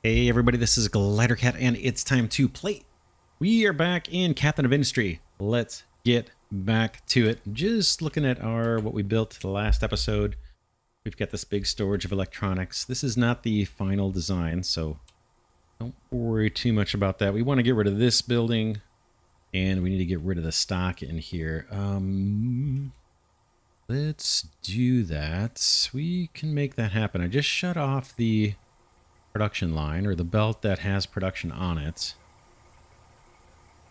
Hey everybody, this is Glidercat and it's time to play. We are back in Captain of Industry. Let's get back to it. Just looking at what we built the last episode. We've got this big storage of electronics. This is not the final design, so don't worry too much about that. We want to get rid of this building and we need to get rid of the stock in here. Let's do that. We can make that happen. I just shut off the production line, or the belt that has production on it.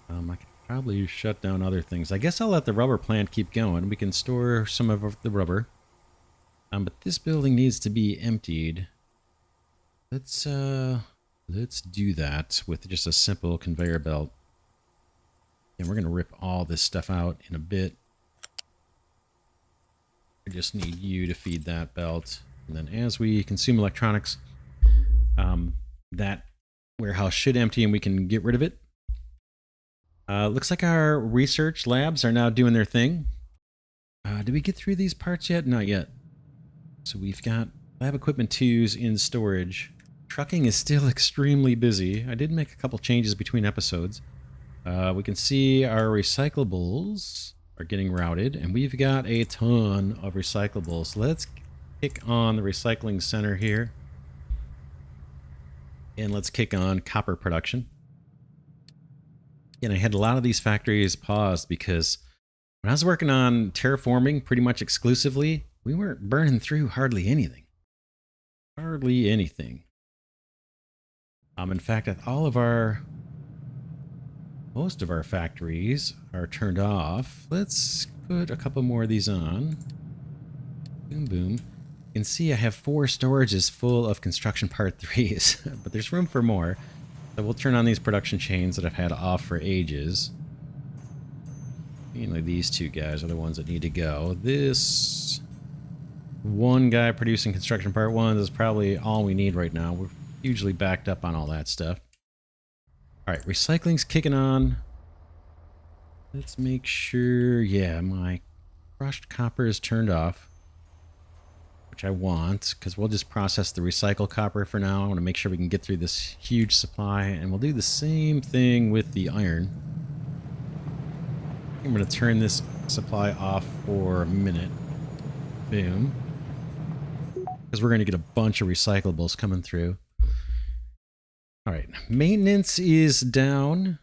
I could probably shut down other things. I guess I'll let the rubber plant keep going. We can store some of the rubber. But this building needs to be emptied. Let's do that with just a simple conveyor belt. And we're going to rip all this stuff out in a bit. I just need you to feed that belt. And then as we consume electronics, that warehouse should empty and we can get rid of it. Looks like our research labs are now doing their thing. Did we get through these parts yet? Not yet. So we've got lab equipment 2s in storage. Trucking is still extremely busy. I did make a couple changes between episodes. We can see our recyclables are getting routed, and we've got a ton of recyclables. Let's kick on the recycling center here. And let's kick on copper production. And I had a lot of these factories paused because when I was working on terraforming pretty much exclusively, we weren't burning through hardly anything. Hardly anything. In fact, most of our factories are turned off. Let's put a couple more of these on. Boom, boom. You can see I have 4 storages full of construction part 3s, but there's room for more. So we'll turn on these production chains that I've had off for ages. Mainly these 2 guys are the ones that need to go. This one guy producing construction part 1 is probably all we need right now. We're hugely backed up on all that stuff. Alright, recycling's kicking on. Let's make sure, yeah, my crushed copper is turned off. Which I want, because we'll just process the recycled copper for now. I want to make sure we can get through this huge supply, and we'll do the same thing with the iron. I'm going to turn this supply off for a minute. Boom. Because we're going to get a bunch of recyclables coming through. Alright, maintenance is down.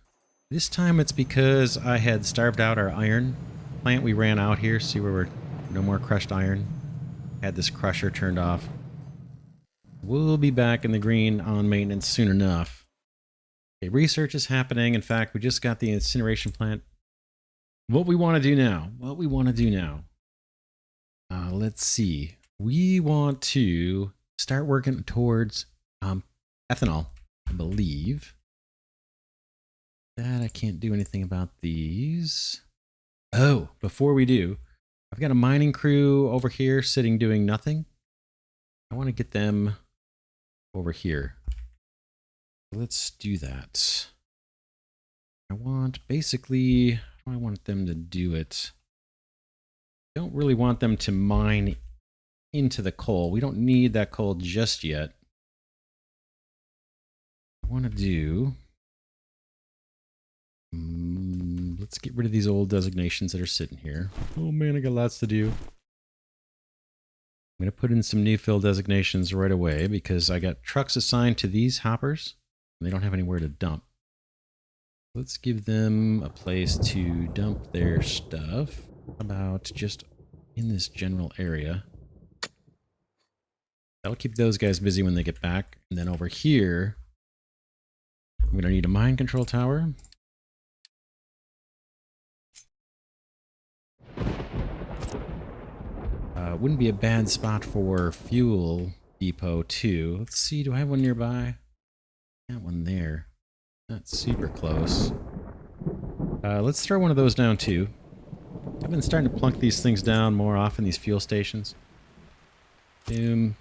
This time it's because I had starved out our iron plant. We ran out here. See where we're no more crushed iron. Had this crusher turned off. We'll be back in the green on maintenance soon enough. Okay, research is happening. In fact, we just got the incineration plant. What we want to do now. Let's see. We want to start working towards ethanol, I believe. That I can't do anything about these. Oh, before we do, I've got a mining crew over here sitting doing nothing. I want to get them over here. Let's do that. I want basically, how do I want them to do it? I don't really want them to mine into the coal. We don't need that coal just yet. I want to do... let's get rid of these old designations that are sitting here. Oh man, I got lots to do. I'm going to put in some new fill designations right away because I got trucks assigned to these hoppers and they don't have anywhere to dump. Let's give them a place to dump their stuff. How about just in this general area? That'll keep those guys busy when they get back. And then over here, I'm going to need a mine control tower. Wouldn't be a bad spot for fuel depot too. Let's see, do I have one nearby? Got one there. Not super close. Let's throw one of those down too. I've been starting to plunk these things down more often, these fuel stations. Boom.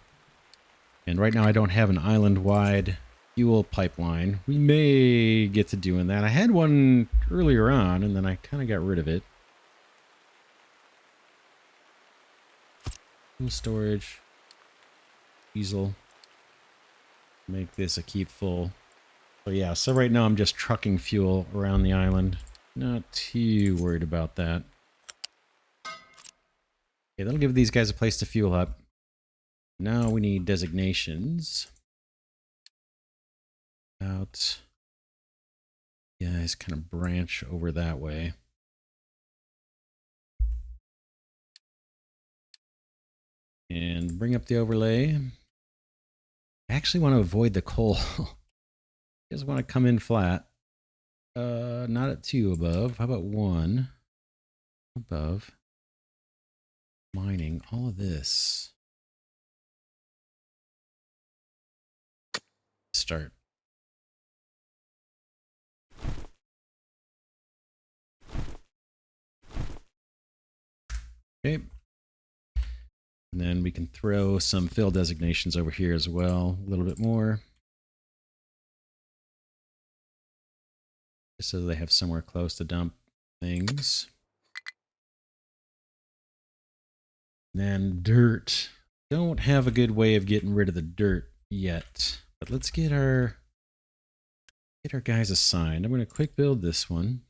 And right now I don't have an island-wide fuel pipeline. We may get to doing that. I had one earlier on, and then I kind of got rid of it. Storage, diesel, Make this a keep full. So yeah, so right now I'm just trucking fuel around the island. Not too worried about that. Okay, that'll give these guys a place to fuel up. Now we need designations. Out. Guys kind of branch over that way. And bring up the overlay. I actually want to avoid the coal. You guys want to come in flat. Not at 2 above. How about 1 above? Mining, all of this. Start. Okay. And then we can throw some fill designations over here as well. A little bit more. Just so they have somewhere close to dump things. And then dirt. Don't have a good way of getting rid of the dirt yet. But let's get our guys assigned. I'm going to quick build this one.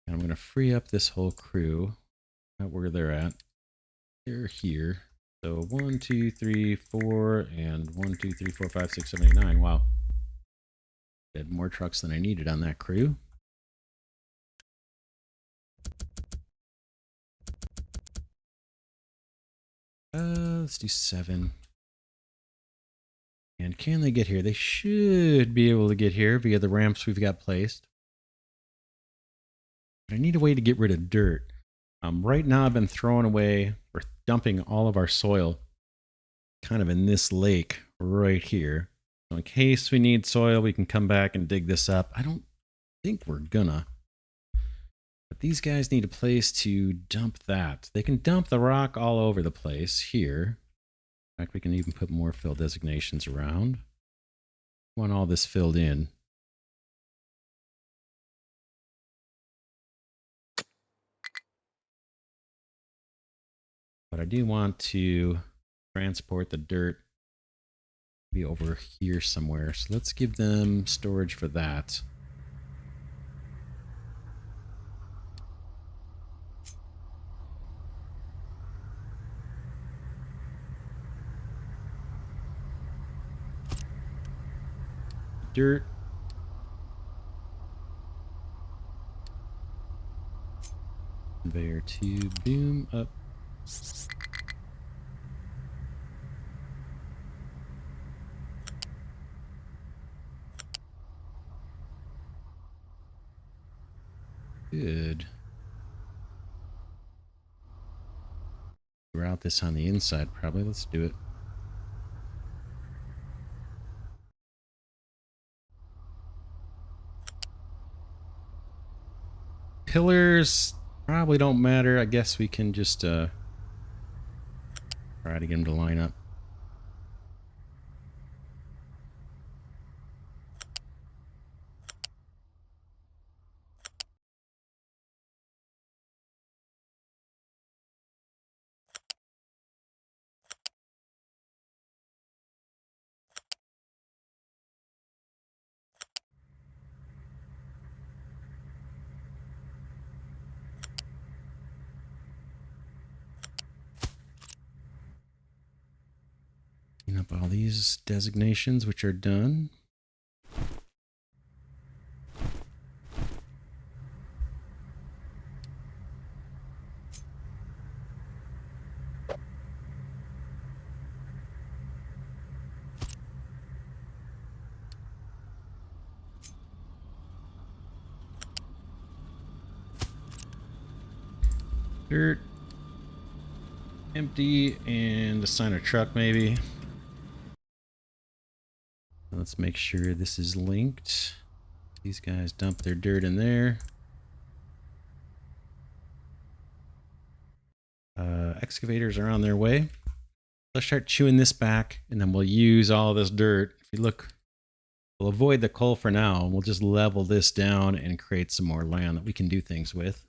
And I'm going to free up this whole crew. Not where they're at. They're here. So 1, 2, 3, 4, and 1, 2, 3, 4, 5, 6, 7, 8, 9. Wow. I had more trucks than I needed on that crew. Let's do 7. And can they get here? They should be able to get here via the ramps we've got placed. But I need a way to get rid of dirt. Right now I've been throwing away or dumping all of our soil kind of in this lake right here. So in case we need soil, we can come back and dig this up. I don't think we're gonna. But these guys need a place to dump that. They can dump the rock all over the place here. In fact, we can even put more fill designations around. We want all this filled in. But I do want to transport the dirt be over here somewhere. So let's give them storage for that. Dirt. Conveyor 2, boom, up. Good. Route this on the inside, probably. Let's do it. Pillars probably don't matter. I guess we can just try to get them to line up. Clean up all these designations, which are done. Dirt. Empty, and assign a truck maybe. Let's make sure this is linked. These guys dump their dirt in there. Excavators are on their way. Let's start chewing this back, and then we'll use all this dirt. If you look, we'll avoid the coal for now, and we'll just level this down and create some more land that we can do things with.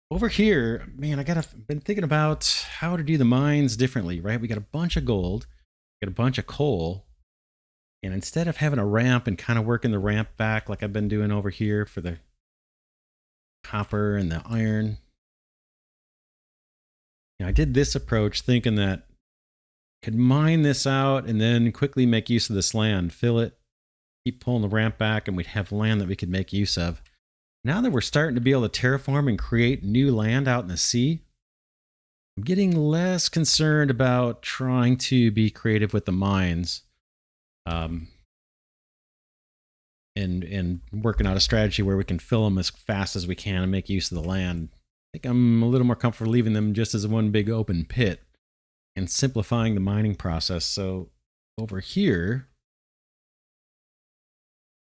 Over here, man, been thinking about how to do the mines differently, right? We got a bunch of gold, got a bunch of coal, and instead of having a ramp and kind of working the ramp back like I've been doing over here for the copper and the iron, I did this approach thinking that I could mine this out and then quickly make use of this land, fill it, keep pulling the ramp back, and we'd have land that we could make use of. Now that we're starting to be able to terraform and create new land out in the sea, I'm getting less concerned about trying to be creative with the mines, um, and working out a strategy where we can fill them as fast as we can and make use of the land. I think I'm a little more comfortable leaving them just as one big open pit and simplifying the mining process. So over here,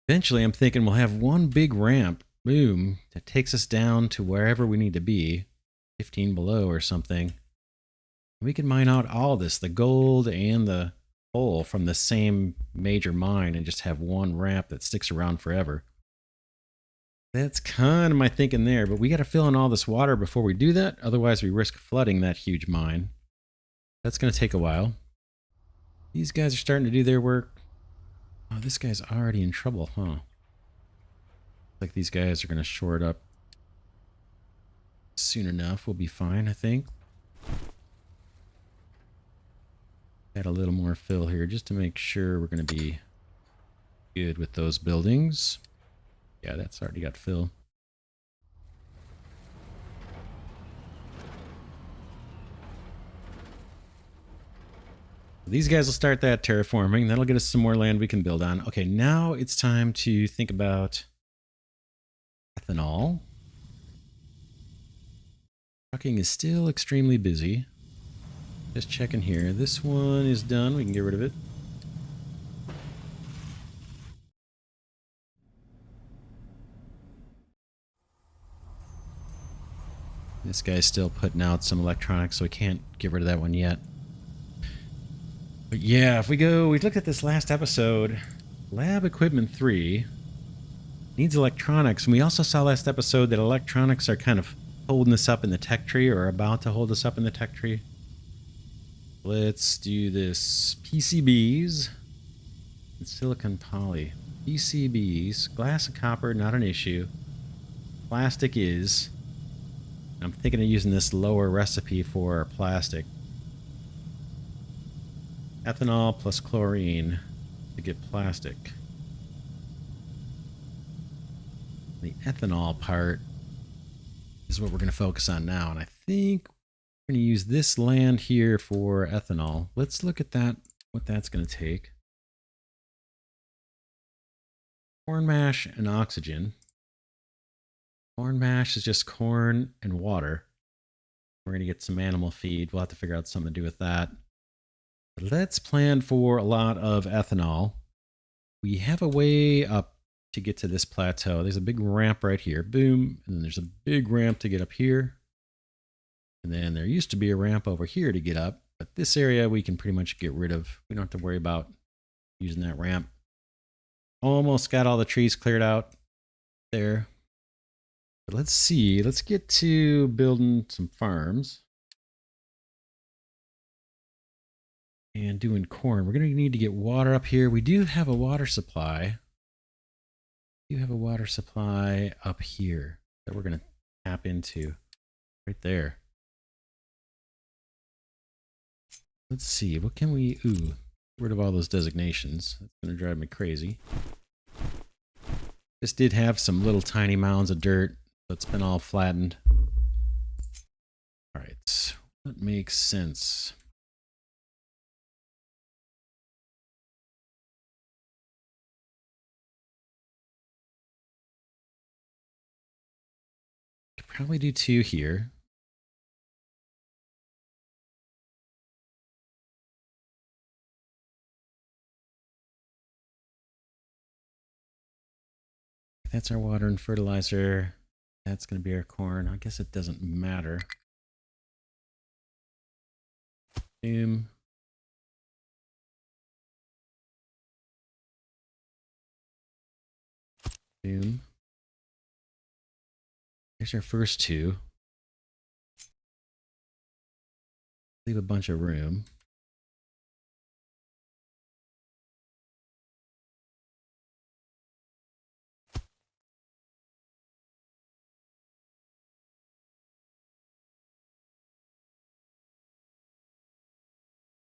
eventually I'm thinking we'll have one big ramp, boom, that takes us down to wherever we need to be, 15 below or something. We can mine out all this, the gold and the coal from the same major mine, and just have one ramp that sticks around forever. That's kind of my thinking there, but we got to fill in all this water before we do that. Otherwise, we risk flooding that huge mine. That's going to take a while. These guys are starting to do their work. Oh, this guy's already in trouble, huh? Like these guys are going to shore it up soon enough. We'll be fine, I think. Add a little more fill here just to make sure we're going to be good with those buildings. Yeah, that's already got fill. These guys will start that terraforming. That'll get us some more land we can build on. Okay, now it's time to think about ethanol. Trucking is still extremely busy. Just checking here. This one is done. We can get rid of it. This guy's still putting out some electronics, so we can't get rid of that one yet. But yeah, if we looked at this last episode, Lab Equipment 3 needs electronics. And we also saw last episode that electronics are kind of holding us up in the tech tree, or about to hold us up in the tech tree. Let's do this. PCBs and silicon poly. PCBs, glass and copper, not an issue. Plastic is. I'm thinking of using this lower recipe for plastic. Ethanol plus chlorine to get plastic. The ethanol part is what we're going to focus on now, and I think we're going to use this land here for ethanol. Let's look at that, what that's going to take. Corn mash and oxygen. Corn mash is just corn and water. We're going to get some animal feed. We'll have to figure out something to do with that. But let's plan for a lot of ethanol. We have a way up to get to this plateau. There's a big ramp right here. Boom. And then there's a big ramp to get up here. And then there used to be a ramp over here to get up. But this area we can pretty much get rid of. We don't have to worry about using that ramp. Almost got all the trees cleared out there. But let's see. Let's get to building some farms. And doing corn. We're going to need to get water up here. We do have a water supply. We do have a water supply up here that we're going to tap into right there. Let's see. What can we... Ooh. Get rid of all those designations. That's going to drive me crazy. This did have some little tiny mounds of dirt, but it's been all flattened. All right. What makes sense? Could probably do 2 here. That's our water and fertilizer. That's going to be our corn. I guess it doesn't matter. Boom. Boom. There's our first 2. Leave a bunch of room.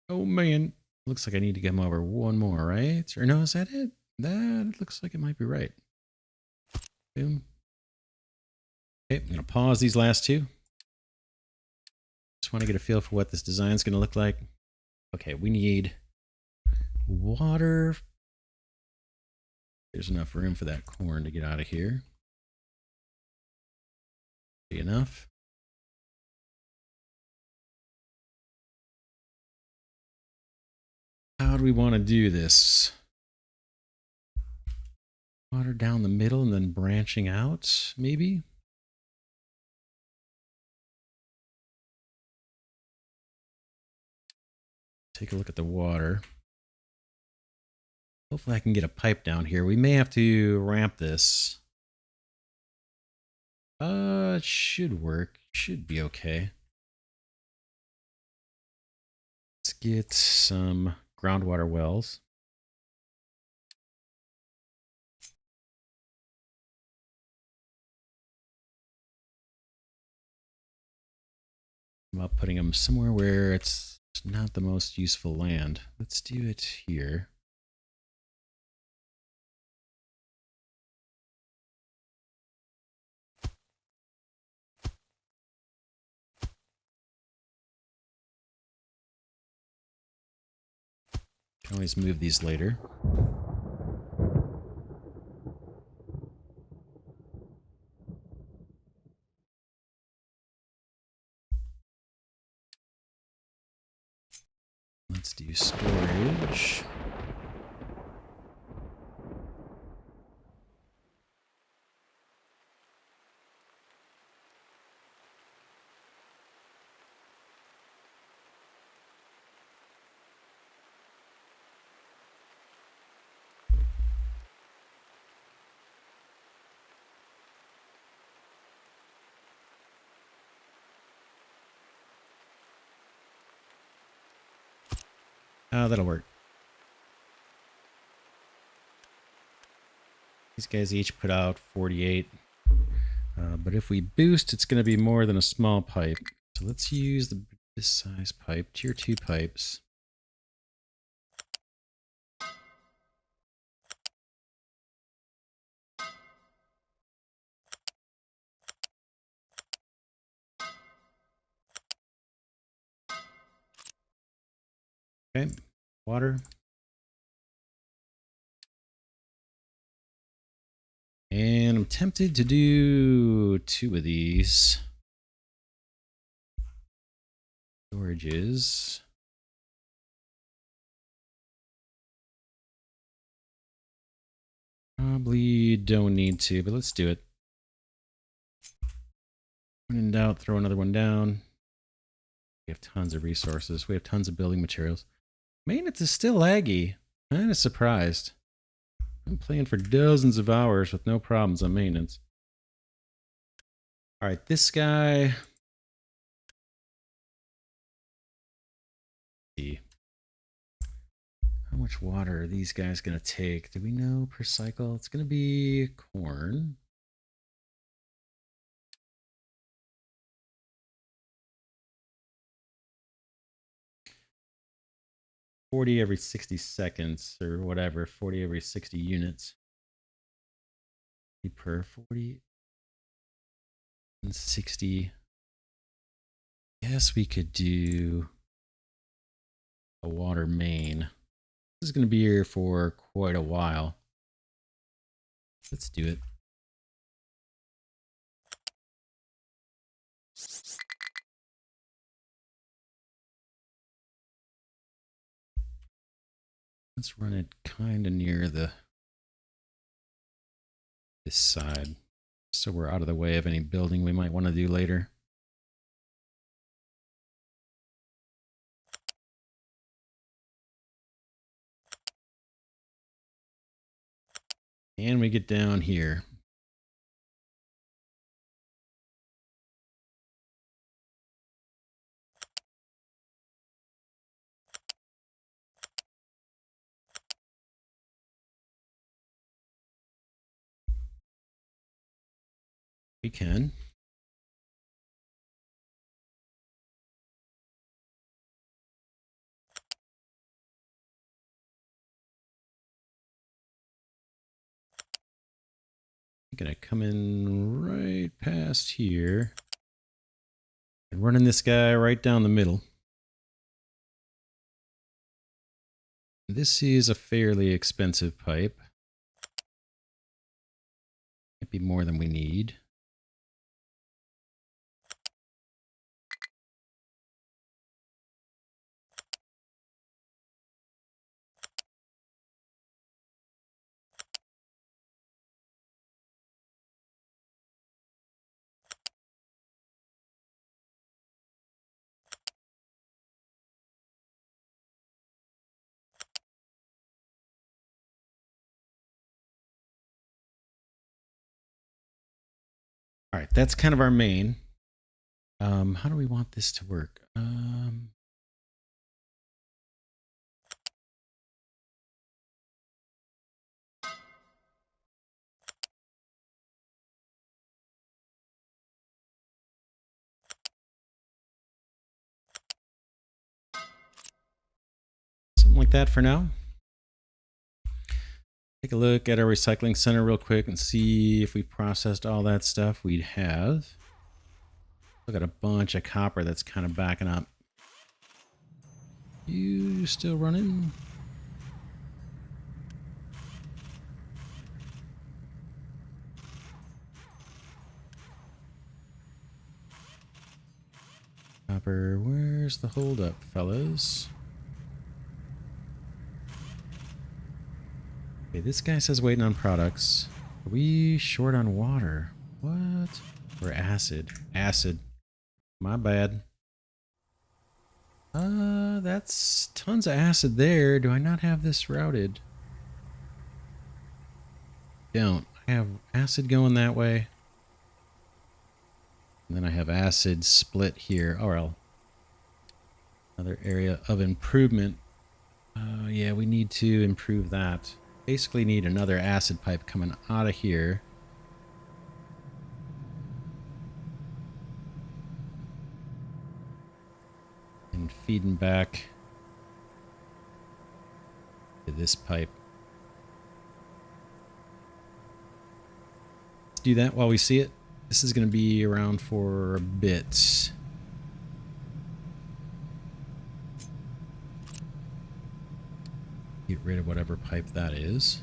Oh man, looks like I need to get him over one more, right? Or no, is that it? That looks like it might be right. Boom. Okay, I'm gonna pause these last two. Just want to get a feel for what this design is gonna look like. Okay, we need water. There's enough room for that corn to get out of here. Be enough. How do we want to do this? Water down the middle and then branching out, maybe? Take a look at the water. Hopefully I can get a pipe down here. We may have to ramp this. It should work. Should be okay. Let's get some groundwater wells. I'm about putting them somewhere where it's not the most useful land. Let's do it here. Can always move these later. Let's do storage. That'll work. These guys each put out 48. But if we boost, it's going to be more than a small pipe. So let's use this size pipe, tier 2 pipes. Okay, water. And I'm tempted to do 2 of these. Storages. Probably don't need to, but let's do it. When in doubt, throw another one down. We have tons of resources. We have tons of building materials. Maintenance is still laggy. I'm kind of surprised. I'm playing for dozens of hours with no problems on maintenance. All right, this guy. Let's see. How much water are these guys going to take? Do we know per cycle? It's going to be corn. $40 every 60 seconds or whatever, 40 every 60 units. Per 40 and 60. Yes, we could do a water main. This is going to be here for quite a while. Let's do it. Let's run it kind of near this side, so we're out of the way of any building we might want to do later. And we get down here. We can. I'm gonna come in right past here and running this guy right down the middle. This is a fairly expensive pipe. Might be more than we need. All right, that's kind of our main. How do we want this to work? Something like that for now. Take a look at our recycling center real quick and see if we processed all that stuff. We have. Look at a bunch of copper that's kind of backing up. You still running? Copper, where's the holdup, fellas? Okay, this guy says waiting on products. Are we short on water? What? Or acid? Acid. My bad. That's tons of acid there. Do I not have this routed? Don't. I have acid going that way. And then I have acid split here. Oh, well. Another area of improvement. Yeah, we need to improve that. Basically need another acid pipe coming out of here. And feeding back to this pipe. Let's do that while we see it. This is going to be around for a bit. Get rid of whatever pipe that is.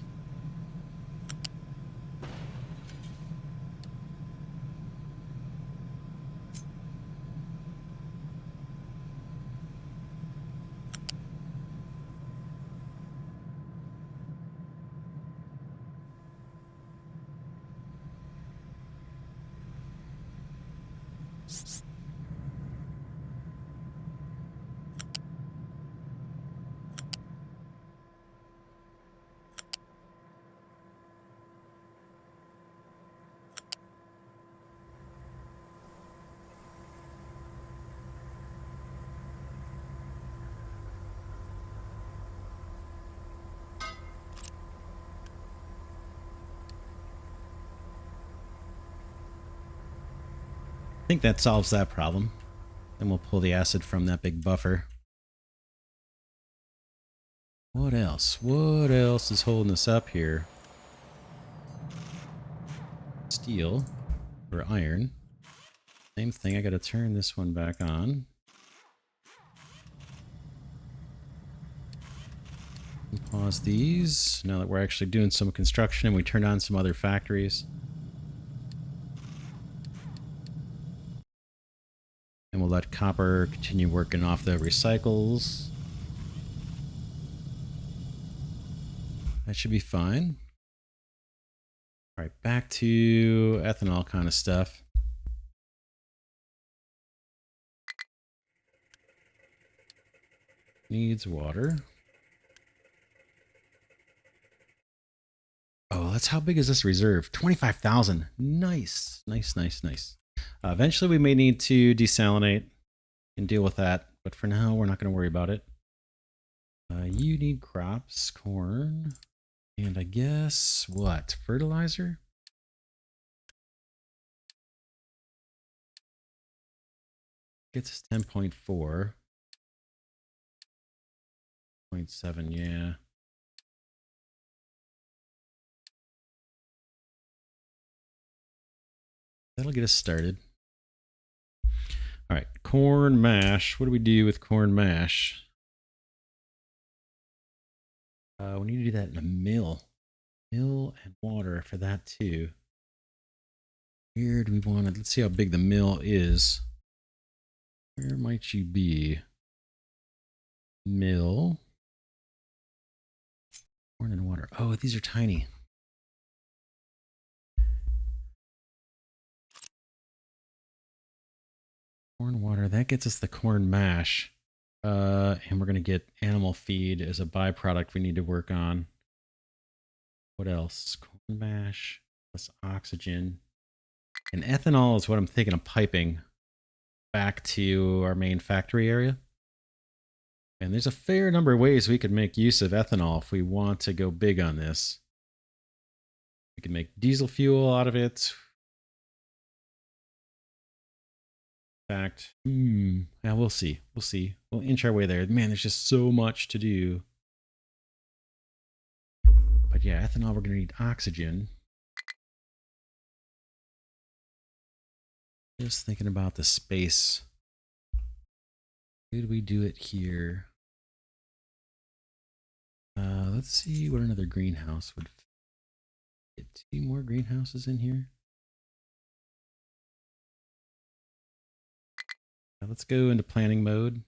I think that solves that problem. Then we'll pull the acid from that big buffer. What else? What else is holding us up here? Steel or iron. Same thing. I got to turn this one back on. And pause these. Now that we're actually doing some construction and we turn on some other factories. And we'll let copper continue working off the recycles. That should be fine. All right, back to ethanol kind of stuff. Needs water. Oh, that's how big is this reserve? 25,000. Nice, nice, nice, nice. Eventually we may need to desalinate and deal with that, but for now we're not going to worry about it. You need crops, corn, and I guess what? Fertilizer? gets us 10.4. 0.7, yeah. That'll get us started. All right, corn mash. What do we do with corn mash? We need to do that in a mill. Mill and water for that too. Where do we want it? Let's see how big the mill is. Where might you be? Mill. Corn and water. Oh, these are tiny. Corn water. That gets us the corn mash. And we're going to get animal feed as a byproduct we need to work on. What else? Corn mash plus oxygen. And ethanol is what I'm thinking of piping back to our main factory area. And there's a fair number of ways we could make use of ethanol if we want to go big on this. We can make diesel fuel out of it. In fact, yeah, we'll see. We'll see. We'll inch our way there. Man, there's just so much to do. But yeah, ethanol, we're going to need oxygen. Just thinking about the space. Could we do it here? Let's see what another greenhouse would get. 2 more greenhouses in here. Now let's go into planning mode.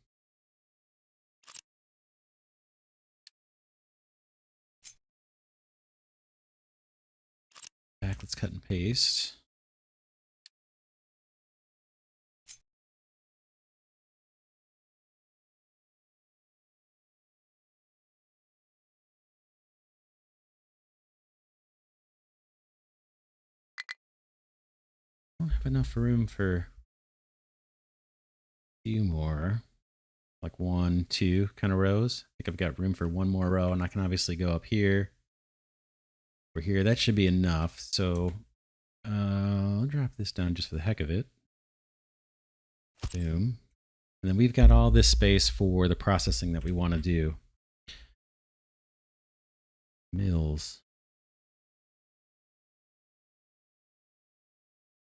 Back, let's cut and paste. I don't have enough room for a few more, like 1, 2 kind of rows. I think I've got room for 1 more row, and I can obviously go up here or here. That should be enough. So I'll drop this down just for the heck of it. Boom. And then we've got all this space for the processing that we want to do. Mills.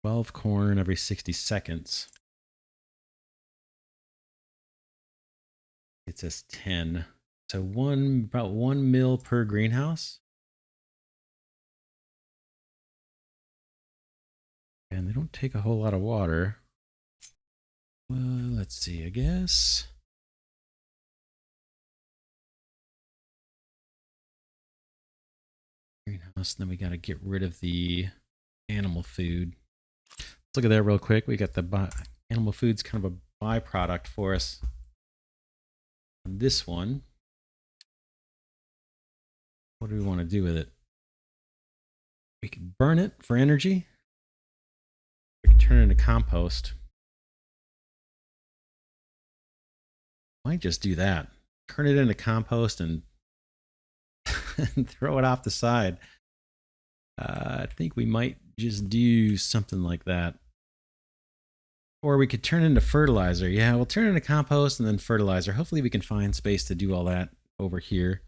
12 corn every 60 seconds. It says 10. So about 1 mill per greenhouse. And they don't take a whole lot of water. Well, let's see, I guess. Greenhouse, and then we got to get rid of the animal food. Let's look at that real quick. We got the animal food's kind of a byproduct for us on this one. What do we want to do with it? We could burn it for energy. We could turn it into compost. Might just do that. Turn it into compost and, and throw it off the side. I think we might just do something like that. Or we could turn it into fertilizer. Yeah, we'll turn it into compost and then fertilizer. Hopefully we can find space to do all that over here.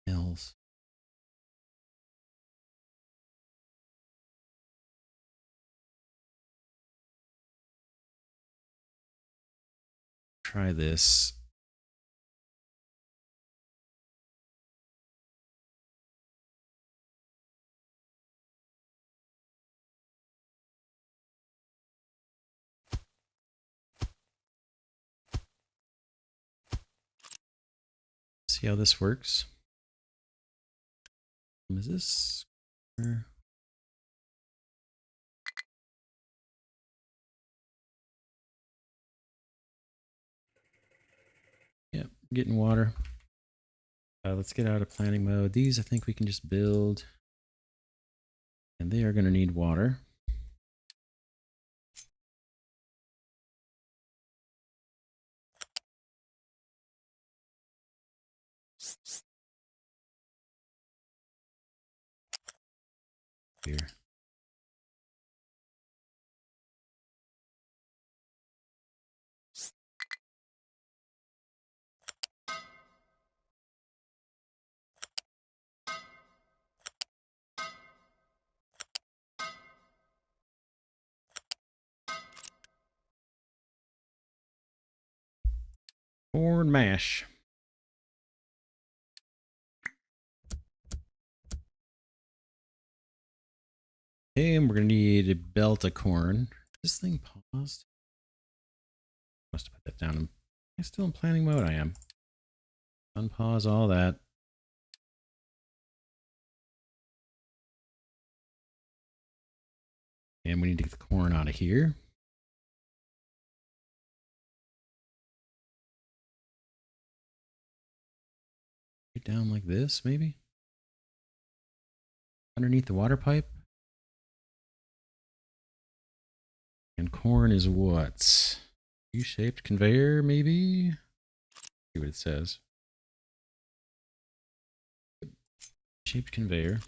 Mills. Try this. See how this works. Is this? Yep, getting water. Let's get out of planning mode. These I think we can just build. And they are going to need water. Here. Corn mash. Okay, and we're gonna need a belt of corn. This thing paused. Must have put that down. Am I still in planning mode? I am. Unpause all that. And we need to get the corn out of here. Get down like this, maybe? Underneath the water pipe. And corn is what? U-shaped conveyor, maybe? See what it says. Shaped conveyor.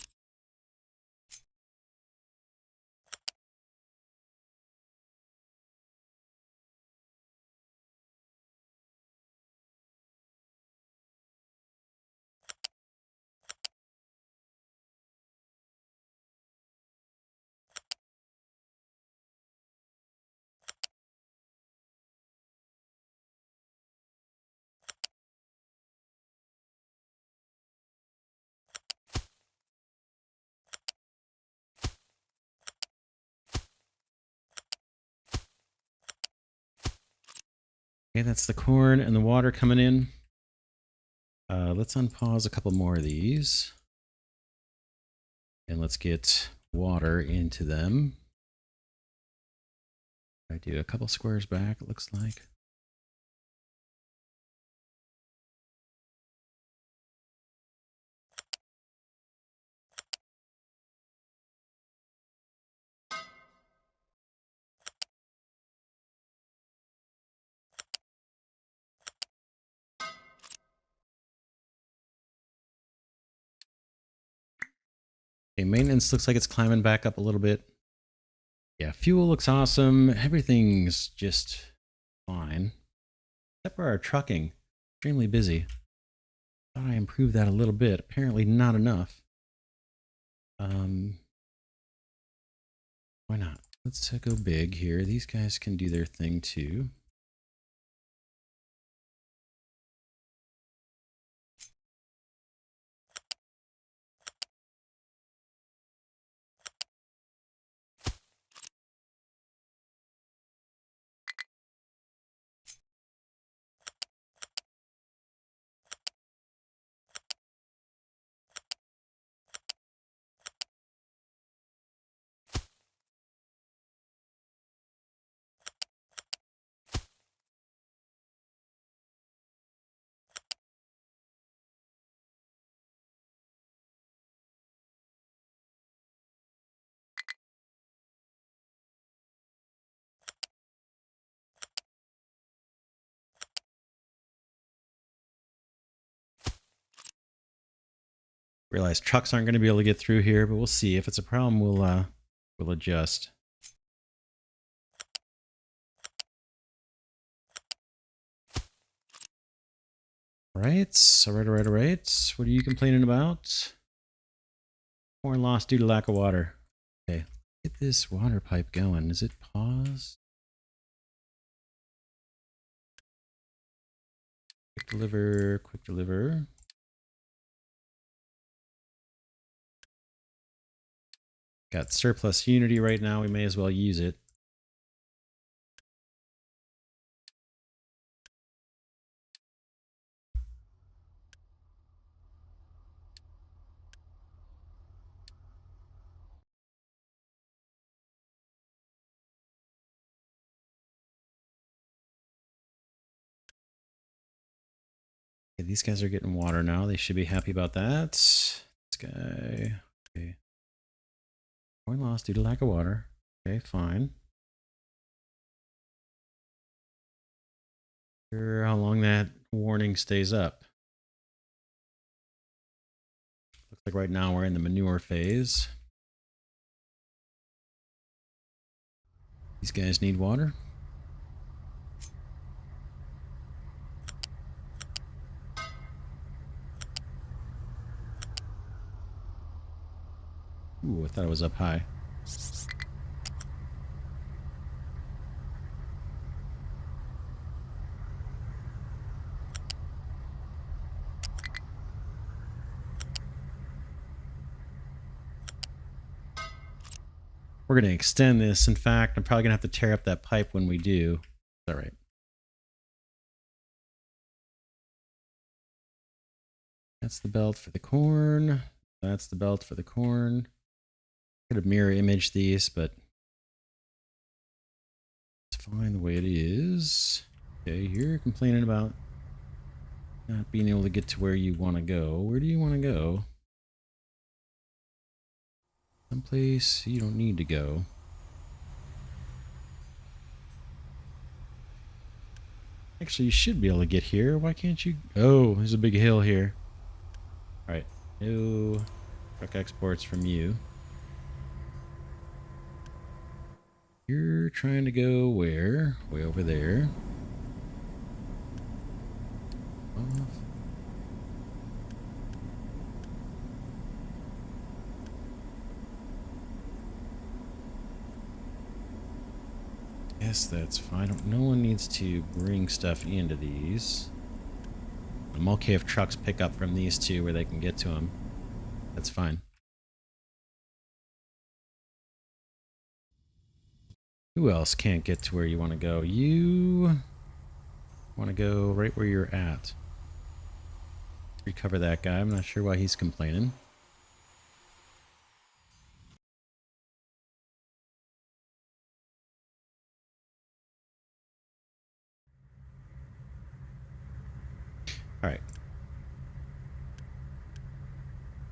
Okay, that's the corn and the water coming in. Let's unpause a couple more of these. And let's get water into them. I do a couple squares back, it looks like. Okay, maintenance looks like it's climbing back up a little bit. Yeah, fuel looks awesome. Everything's just fine. Except for our trucking. Extremely busy. Thought I improved that a little bit. Apparently not enough. Why not? Let's go big here. These guys can do their thing too. Realize trucks aren't going to be able to get through here, but we'll see. If it's a problem, we'll adjust. All right. All right. What are you complaining about? Corn lost due to lack of water. Okay. Get this water pipe going. Is it paused? Quick deliver, quick deliver. Got surplus unity right now. We may as well use it. Okay, these guys are getting water now. They should be happy about that. This guy. Okay. Corn lost due to lack of water. Okay, fine. Sure how long that warning stays up. Looks like right now we're in the manure phase. These guys need water. Ooh, I thought it was up high. We're going to extend this. In fact, I'm probably going to have to tear up that pipe when we do. All right. That's the belt for the corn. That's the belt for the corn. Could have mirror image these, but it's fine the way it is. Okay, you're complaining about not being able to get to where you want to go. Where do you want to go? Someplace you don't need to go. Actually, you should be able to get here. Why can't you? Oh, there's a big hill here. All right. No truck exports from you. You're trying to go where? Way over there. Off. Yes, that's fine. No one needs to bring stuff into these. I'm okay if trucks pick up from these two where they can get to them. That's fine. Who else can't get to where you want to go? You want to go right where you're at. Recover that guy. I'm not sure why he's complaining. All right.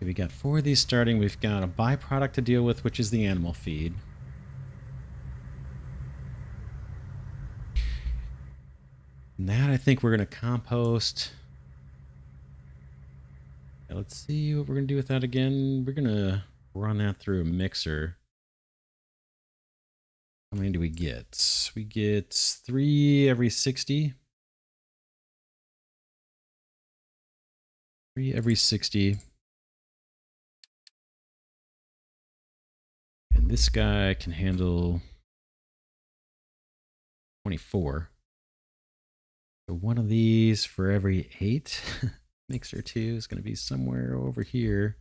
We got 4 of these starting. We've got a byproduct to deal with, which is the animal feed. And that I think we're going to compost. Now, let's see what we're going to do with that again. We're going to run that through a mixer. How many do we get? We get 3 every 60. 3 every 60. And this guy can handle 24. So one of these for every 8. Mixer 2 is going to be somewhere over here.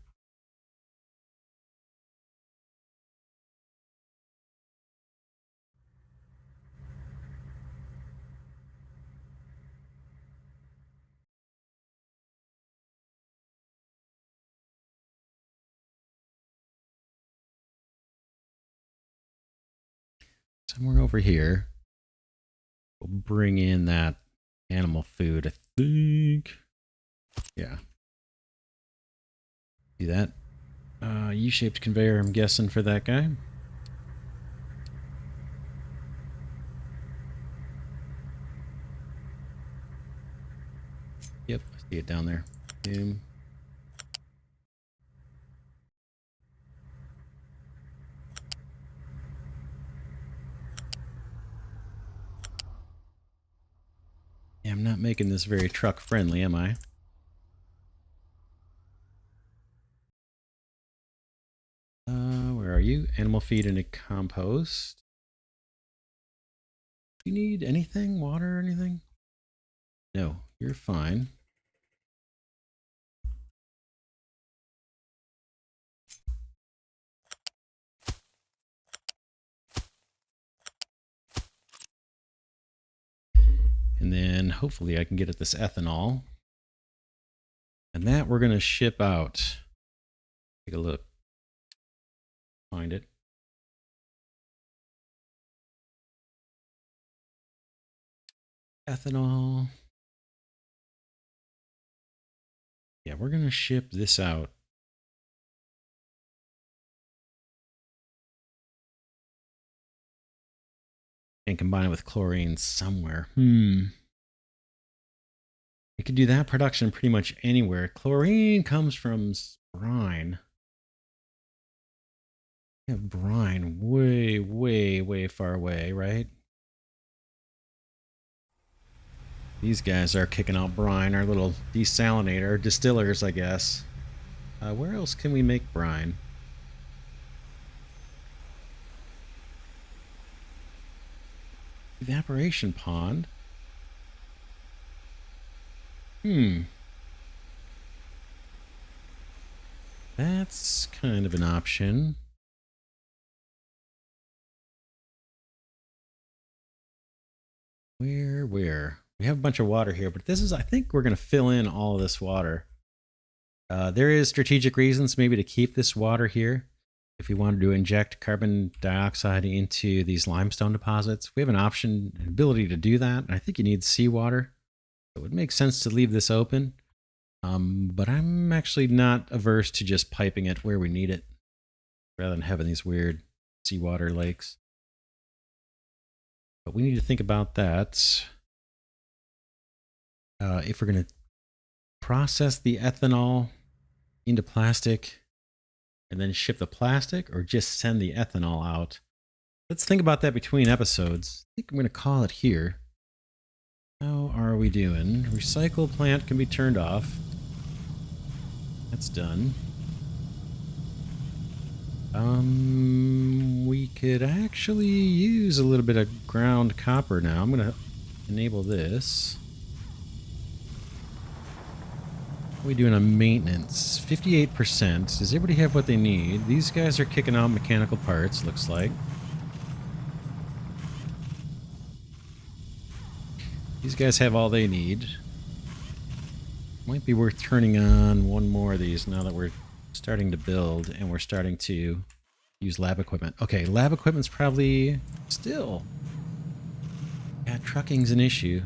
Somewhere over here. We'll bring in that animal food, I think. Yeah. See that? U-shaped conveyor, I'm guessing, for that guy. Yep, I see it down there. Boom. Yeah, I'm not making this very truck friendly, am I? Where are you? Animal feed and a compost. Do you need anything? Water or anything? No, you're fine. And then hopefully I can get at this ethanol. And that we're going to ship out. Take a look. Find it. Ethanol. Yeah, we're going to ship this out. And combine it with chlorine somewhere. We could do that production pretty much anywhere. Chlorine comes from brine. We have brine way, way, way far away, right? These guys are kicking out brine, our little desalinator, distillers, I guess. Where else can we make brine? Evaporation pond. That's kind of an option. Where? We have a bunch of water here, but this is, I think we're going to fill in all of this water. There is strategic reasons maybe to keep this water here. If we wanted to inject carbon dioxide into these limestone deposits, we have an option, an ability to do that. I think you need seawater. It would make sense to leave this open. But I'm actually not averse to just piping it where we need it, rather than having these weird seawater lakes. But we need to think about that. If we're going to process the ethanol into plastic and then ship the plastic, or just send the ethanol out. Let's think about that between episodes. I think I'm going to call it here. How are we doing? Recycle plant can be turned off. That's done. We could actually use a little bit of ground copper now. I'm going to enable this. What are we doing on maintenance? 58%. Does everybody have what they need? These guys are kicking out mechanical parts, looks like. These guys have all they need. Might be worth turning on one more of these now that we're starting to build and we're starting to use lab equipment. Okay, lab equipment's probably still... Yeah, trucking's an issue.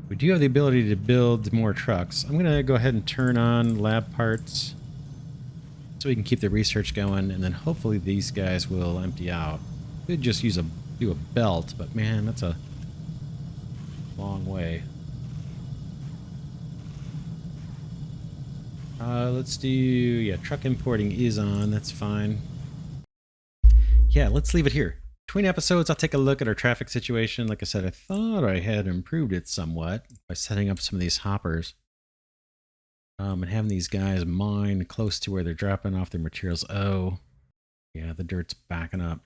We do have the ability to build more trucks. I'm going to go ahead and turn on lab parts so we can keep the research going, and then hopefully these guys will empty out. Could just do a belt, but man, that's a long way. Let's do... Yeah, truck importing is on. That's fine. Yeah, let's leave it here. Between episodes, I'll take a look at our traffic situation. Like I said, I thought I had improved it somewhat by setting up some of these hoppers. And having these guys mine close to where they're dropping off their materials. Oh, yeah, the dirt's backing up.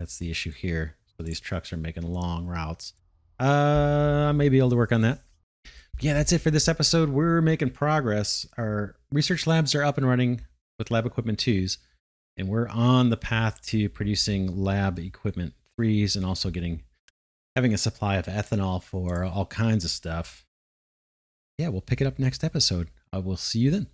That's the issue here. So these trucks are making long routes. I may be able to work on that. Yeah, that's it for this episode. We're making progress. Our research labs are up and running with lab equipment 2s. And we're on the path to producing lab equipment 3s and also having a supply of ethanol for all kinds of stuff. Yeah, we'll pick it up next episode. I will see you then.